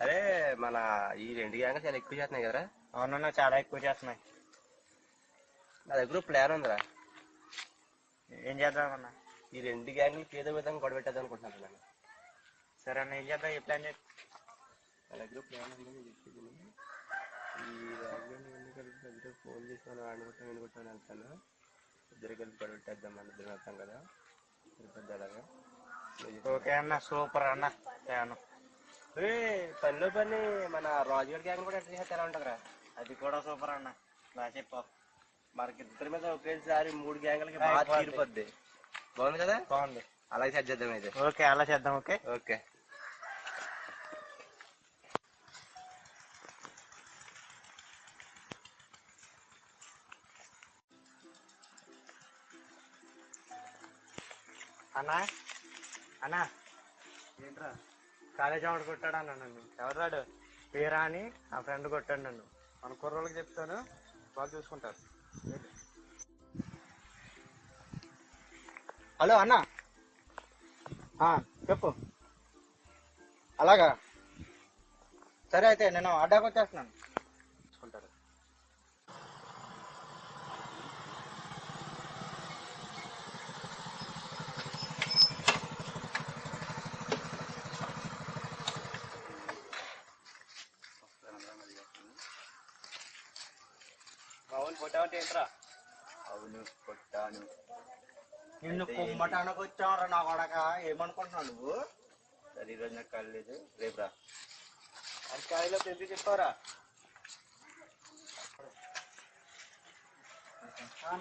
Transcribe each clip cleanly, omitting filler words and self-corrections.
అరే మన ఈ 2 గ్యాంగ్లు చాలా ఎక్కువ చేస్తున్నాయి కదరా? అవునన్నా, చాలా ఎక్కువ చేస్తున్నాయి. నా దగ్గర ప్లాన్ ఉందిరా. ఏం చేద్దామన్నా? ఈ 2 గ్యాంగ్లకి ఏదో విధంగా గొడవ పెట్టేద్దాం అనుకుంటున్నాను. సరే అన్న, ఏం చేద్దాం? ఏ ప్లాన్ చేద్దాం? నా దగ్గర ప్లాన్ ఉందని చెప్పి ఈ రాజు ఫోన్ చేసి మనం ఆడుకుంటాం ఎన్నుకుంటామని వెళ్తాను. ఇద్దరు కలిసి గొడవ పెట్టేద్దాం, మన ఇద్దరు వెళ్తాం కదా పెద్దలాగా. ఓకే అన్న, సూపర్ అన్న. పనిలో పని మన రాజుగారి గ్యాంగ్ కూడా ఎట్లా చేస్తే ఎలా ఉంటుందిరా? అది కూడా సూపర్ అన్న. బాగా చెప్పావు. మనకి ఇద్దరి మీద ఒకేసారి 3 గ్యాంగ్లకి బాగా తీరిపోద్ది. బాగుంది కదా? బాగుంది. అలాగే సెట్ చేద్దాం అయితే. ఓకే, అలా చేద్దాం. Okay okay. అన్నా అన్నా, ఏంట్రా? కాలేజీ వాడు కొట్టాడు అన్న నన్ను. ఎవరాడు? పేరా అని ఆ ఫ్రెండ్ కొట్టాడు నన్ను. మన కుర్రోళ్ళకి చెప్తాను, వాళ్ళు చూసుకుంటారు. హలో అన్న, చెప్పు. అలాగా, సరే అయితే నేను అడ్డాకి వచ్చేస్తున్నాను. చూసుకుంటారు. అవును, కొట్టావంటే ఏంట్రా? అవును, కొట్టాను. నిన్ను కుమ్మటానికి వచ్చావురా నా కొడక. ఏమనుకుంటున్నావు నువ్వు? సరే, ఈరోజు నాకు ఖాళీ లేదు, రేపు రా. అది ఖాళీలో ఎందుకు చెప్పారా?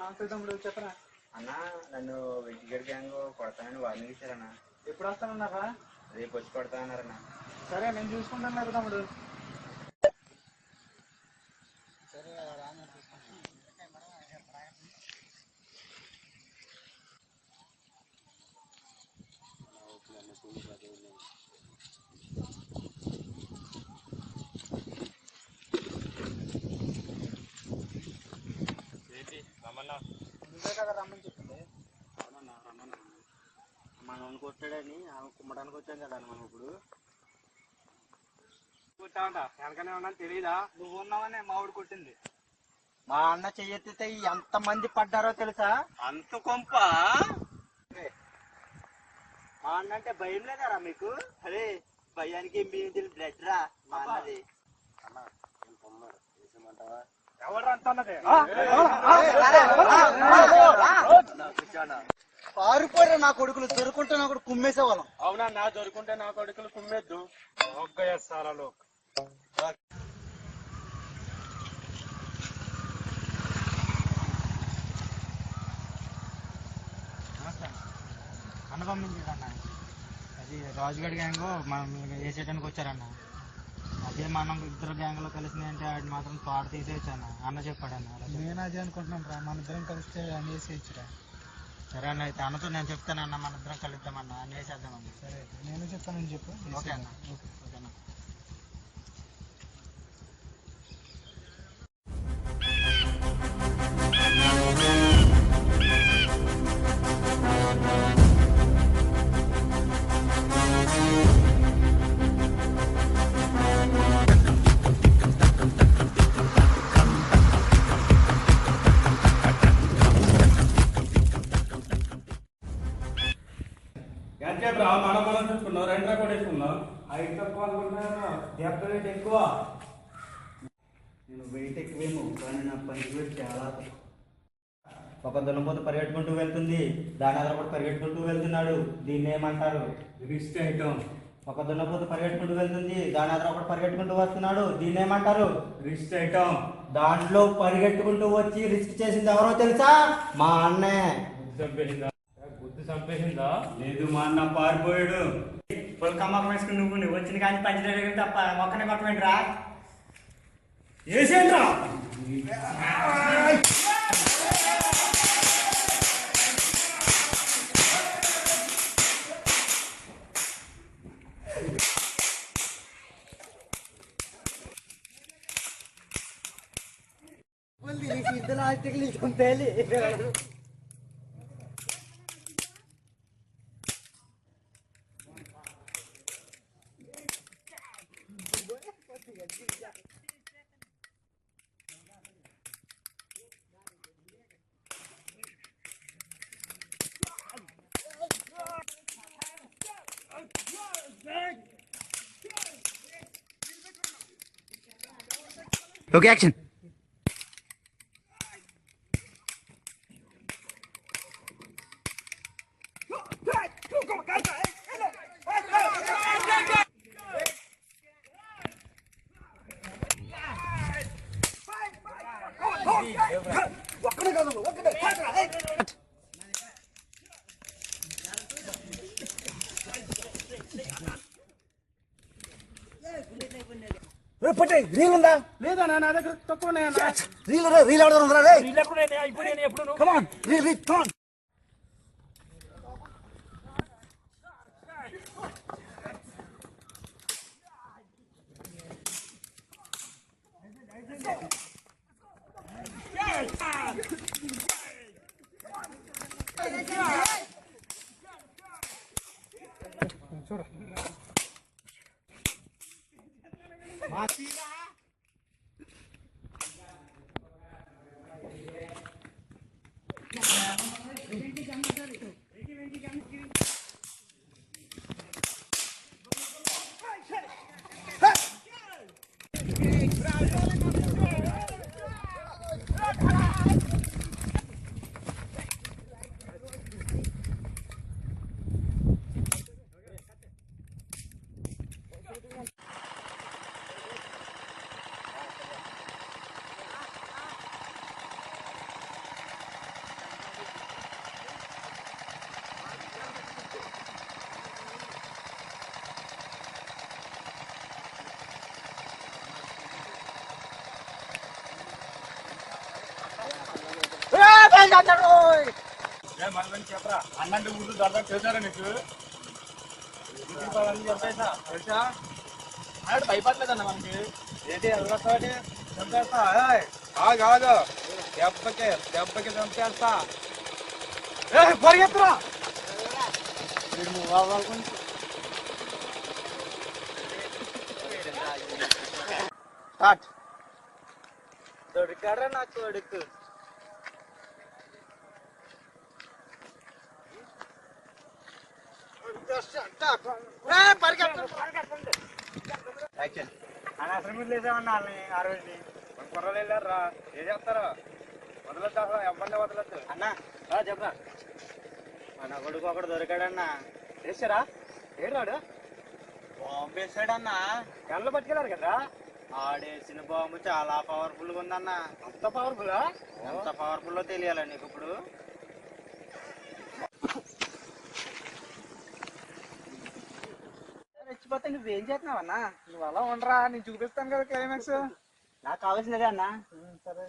నమస్తే తమ్ముడు, చెప్పరా. అన్న, నన్ను వెంకటగడ్ గ్యాంగ్ కొడతానని వార్నింగ్ ఇచ్చారన్న. ఎప్పుడు వస్తానన్నారా? రేపు వచ్చి కొడతానన్నారన్న. సరే, నేను చూసుకుంటాను తమ్ముడు. సరే, కదా రమ్మని చెప్పింది. మనం కొట్టాడని ఆమె కుమ్మడానికి వచ్చాం కదా మనం. ఇప్పుడు కొట్టావంట, వెనకనే ఉన్నాను తెలీదా? నువ్వు ఉన్నావనే మా ఊడు కొట్టింది. మా అన్న చెయ్యెత్తితే ఎంత మంది పడ్డారో తెలుసా? అంత కొంప. మా అన్న అంటే భయం లేదారా మీకు? అరే, భయానికి మీ బ్లడ్ రా మా అన్నది. ఎవరు అంత అన్నది? పారిపోయారు నా కొడుకులు. దొరుకుంటే నా కొడుకు కుమ్మేసేవాళ్ళం. అవునా? నా దొరుకుంటే నా కొడుకులు కుమ్మేద్దు. ఒక్కసారాలు అన్న పంపించాడన్న. అది రాజుగడ్ గ్యాంగ్ మనం వేసేయడానికి వచ్చారన్న. అదే మనం ఇద్దరు గ్యాంగ్లో కలిసినాయంటే ఆడు మాత్రం తోట తీసేయచ్చన్న. అన్న చెప్పాడన్న. నేను అదే అనుకుంటున్నాను రా, మన ఇద్దరం కలిస్తే అని వేసేయచ్చురా. సరే అన్న, అయితే అన్నతో నేను చెప్తానన్న, మన ఇద్దరం కలుద్దామన్న, అని వేసేద్దామన్న. సరే, నేను చెప్తానని చెప్పు. ఓకే అన్న. ఓకేనా? మనం చూసుకున్నాం, 2 కొట్టేసుకున్నాం. 5 తక్కువ అనుకుంటున్నాను. వెయిట్ ఎక్కువ. నేను వెయిట్ ఎక్కువేమో, కానీ నా పని వెయిట్ చాలా. ఒక దున్నపోత పరిగెట్టుకుంటూ వెళ్తుంది, దాని అదర కూడా పరిగెట్టుకుంటూ వెళ్తున్నాడు. దీన్ని ఏమంటారు? Wrist item. ఒక దున్నపోత పరిగెట్టుకుంటూ వెళ్తుంది, దాని అదర ఒకటి పరిగెట్టుకుంటూ వస్తున్నాడు. దీన్ని ఏమంటారు? Wrist item. దాంట్లో పరిగెట్టుకుంటూ వచ్చి రిస్క్ చేసింది ఎవరో తెలుసా? మా అన్నే. గుర్తు చంపేసిందా? లేదు, మా అన్న పారిపోయాడు. పొలకమ్మకం వేసుకుని నువ్వు వచ్చిన కానీ పంచలేదు తప్ప మొక్కనే కొట్టమేంట్రా? వేసేంట్రా? ఇద్దరు ఆస్తికి కొంతేలి. Okay action. రీల్ ఉందా? లేదా నా దగ్గర తక్కువ రీల్ ఆడదా? చెప్పరా అన్నంటే ఊరు దర్శనం చేశారా నీకు తెలుసా భయపడలేదన్న మనకి ఏంటి ఎవరితోటి చంపేస్తా కాదు దెబ్బకి చంపేస్తా పరిగెత్తరా దొరికారా నా కొడుకు లేసామన్నా ఆ రోజు కుర్రలు వెళ్ళారా ఏం చేస్తారా వదలొద్దు ఎవరిని వదలొద్దు అన్నా చెప్పరా మన కొడుకు ఒకడు దొరికాడన్నా వేసారా ఏడాడు బాంబు వేసాడన్నా కళ్ళు పట్టుకెళ్ళారు కదా ఆడేసిన బాంబు చాలా పవర్ఫుల్ గా ఉందన్నా అంత పవర్ఫుల్ ఎంత పవర్ఫుల్ లో తెలియాలా నీకు ఇప్పుడు రెచ్చిపోతే నువ్వేం చేస్తున్నావన్నా నువ్వు అలా ఉండరా నేను చూపిస్తాను కదా క్లైమాక్స్ నాకు కావాల్సినదే అన్నా సరే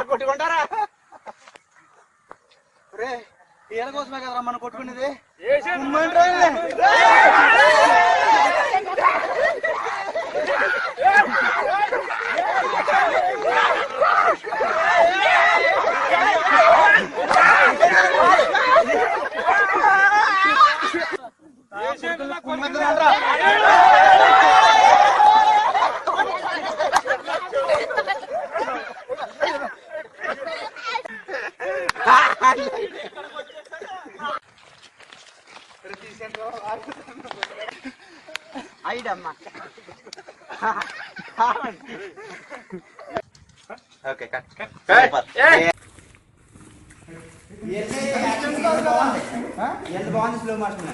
కొట్టుకుంటారా ఈయన కోసమే కదరా మనం కొట్టుకునేది ఐడమ్మా ఓకే కట్ ఎంత బాగుంది స్లో మోషన్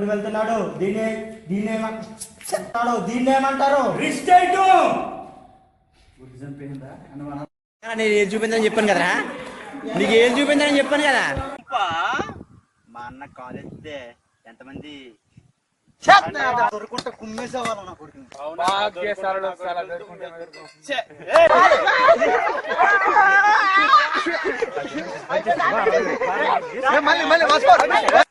వెళ్తున్నాడు దీన్నేమంటారు నేను ఏది చూపిందని చెప్పాను కదరా నీకు ఏది చూపిందని చెప్పాను కదా మా అన్న కాలేజ్ ఎంతమంది దొరుకుంటే కుమ్మేసేవాళ్ళు నా కొడుకుని మళ్ళీ